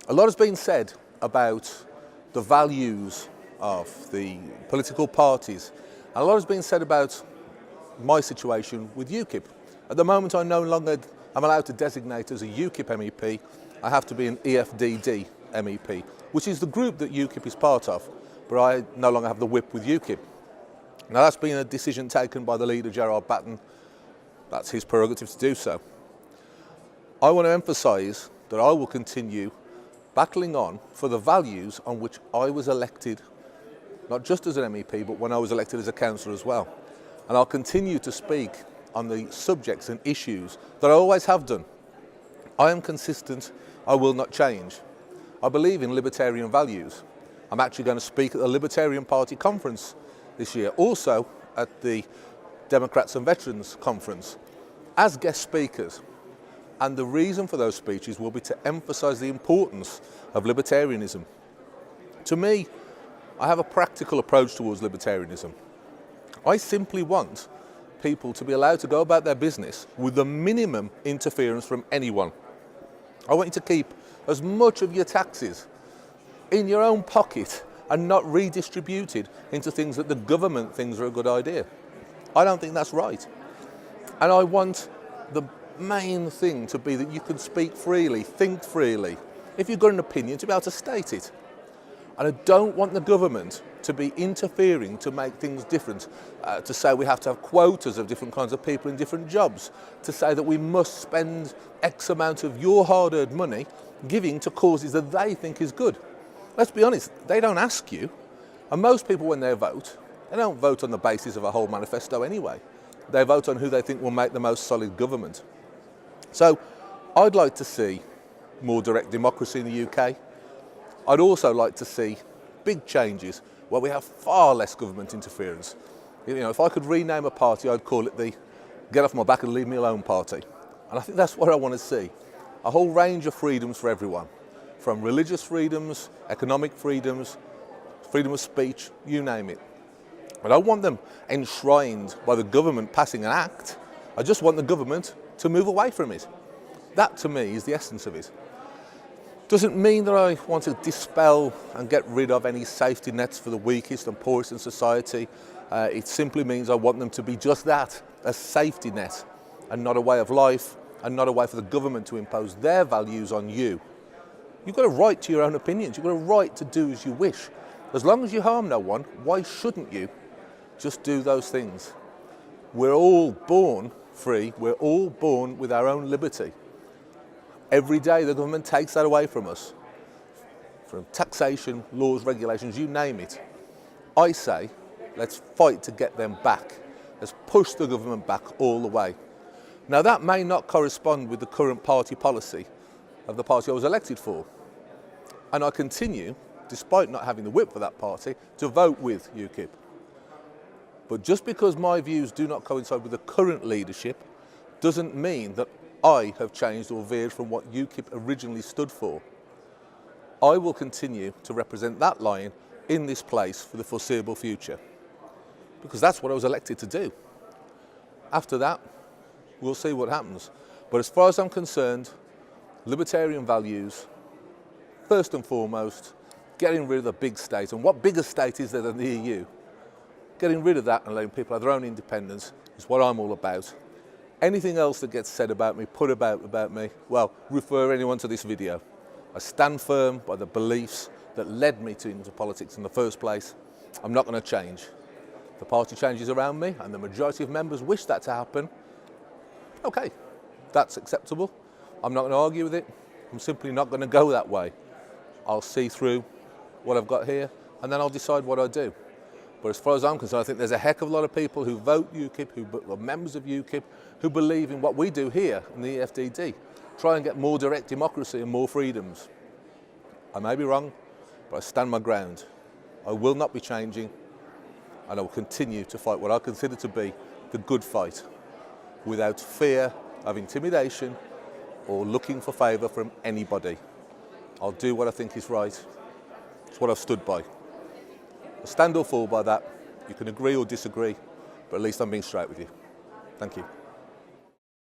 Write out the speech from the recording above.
A lot has been said about the values of the political parties, and a lot has been said about my situation with UKIP. At the moment, I no longer am allowed to designate as a UKIP MEP. I have to be an EFDD MEP, which is the group that UKIP is part of, but I no longer have the whip with UKIP. Now, that's been a decision taken by the leader, Gerard Batten. That's his prerogative to do so. I want to emphasise that I will continue battling on for the values on which I was elected, not just as an MEP, but when I was elected as a councillor as well. And I'll continue to speak on the subjects and issues that I always have done. I am consistent, I will not change. I believe in libertarian values. I'm actually going to speak at the Libertarian Party conference this year, also at the Democrats and Veterans conference, as guest speakers. And the reason for those speeches will be to emphasise the importance of libertarianism. To me, I have a practical approach towards libertarianism. I simply want people to be allowed to go about their business with the minimum interference from anyone. I want you to keep as much of your taxes in your own pocket and not redistributed into things that the government thinks are a good idea. I don't think that's right. And I want the main thing to be that you can speak freely, think freely. If you've got an opinion, to be able to state it. And I don't want the government to be interfering to make things different, to say we have to have quotas of different kinds of people in different jobs, to say that we must spend X amount of your hard-earned money giving to causes that they think is good. Let's be honest, they don't ask you. And most people, when they vote, they don't vote on the basis of a whole manifesto anyway. They vote on who they think will make the most solid government. So I'd like to see more direct democracy in the UK. I'd also like to see big changes where we have far less government interference. You know, if I could rename a party, I'd call it the Get Off My Back and Leave Me Alone party. And I think that's what I want to see. A whole range of freedoms for everyone, from religious freedoms, economic freedoms, freedom of speech, you name it. I don't want them enshrined by the government passing an act. I just want the government to move away from it. That, to me, is the essence of it. Doesn't mean that I want to dispel and get rid of any safety nets for the weakest and poorest in society. It simply means I want them to be just that, a safety net, and not a way of life, and not a way for the government to impose their values on you. You've got a right to your own opinions. You've got a right to do as you wish. As long as you harm no one, why shouldn't you just do those things? We're all born free. We're all born with our own liberty. Every day the government takes that away from us. From taxation, laws, regulations, you name it. I say, let's fight to get them back. Let's push the government back all the way. Now, that may not correspond with the current party policy of the party I was elected for. And I continue, despite not having the whip for that party, to vote with UKIP. But just because my views do not coincide with the current leadership doesn't mean that I have changed or veered from what UKIP originally stood for. I will continue to represent that line in this place for the foreseeable future, because that's what I was elected to do. After that, we'll see what happens. But as far as I'm concerned, libertarian values, first and foremost, getting rid of the big state. And what bigger state is there than the EU? Getting rid of that and letting people have their own independence is what I'm all about. Anything else that gets said about me, put about me, well, refer anyone to this video. I stand firm by the beliefs that led me into politics in the first place. I'm not going to change. The party changes around me and the majority of members wish that to happen. Okay, that's acceptable. I'm not going to argue with it. I'm simply not going to go that way. I'll see through what I've got here and then I'll decide what I do. But as far as I'm concerned, I think there's a heck of a lot of people who vote UKIP, who are members of UKIP, who believe in what we do here in the EFDD. Try and get more direct democracy and more freedoms. I may be wrong, but I stand my ground. I will not be changing, and I will continue to fight what I consider to be the good fight, without fear of intimidation or looking for favour from anybody. I'll do what I think is right. It's what I've stood by. I stand or fall by that. You can agree or disagree, but at least I'm being straight with you. Thank you.